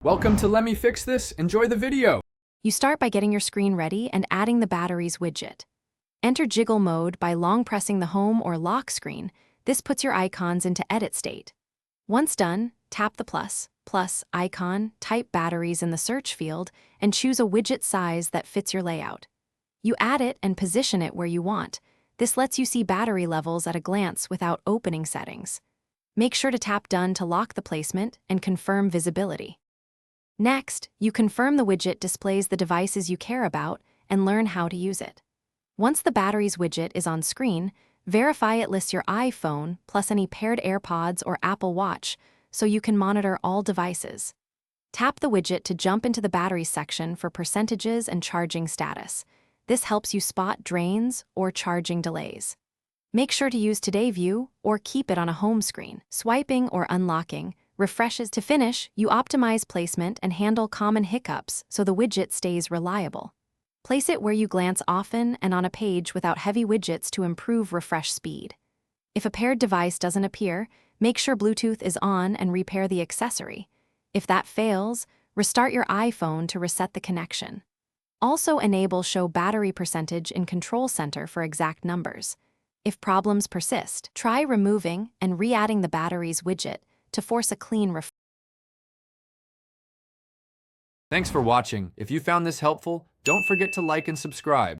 Welcome to Let Me Fix This. Enjoy the video. You start by getting your screen ready and adding the batteries widget. Enter jiggle mode by long pressing the home or lock screen. This puts your icons into edit state. Once done, tap the plus icon, type batteries in the search field, and choose a widget size that fits your layout. You add it and position it where you want. This lets you see battery levels at a glance without opening settings. Make sure to tap Done to lock the placement and confirm visibility. Next, you confirm the widget displays the devices you care about and learn how to use it. Once the batteries widget is on screen, verify it lists your iPhone plus any paired AirPods or Apple Watch so you can monitor all devices. Tap the widget to jump into the batteries section for percentages and charging status. This helps you spot drains or charging delays. Make sure to use Today View or keep it on a home screen. Swiping or unlocking refreshes. To finish, you optimize placement and handle common hiccups so the widget stays reliable. Place it where you glance often and on a page without heavy widgets to improve refresh speed. If a paired device doesn't appear, make sure Bluetooth is on and repair the accessory. If that fails, restart your iPhone to reset the connection. Also enable Show Battery Percentage in Control Center for exact numbers. If problems persist, try removing and re-adding the batteries widget to force a clean refresh. Thanks for watching. If you found this helpful, don't forget to like and subscribe.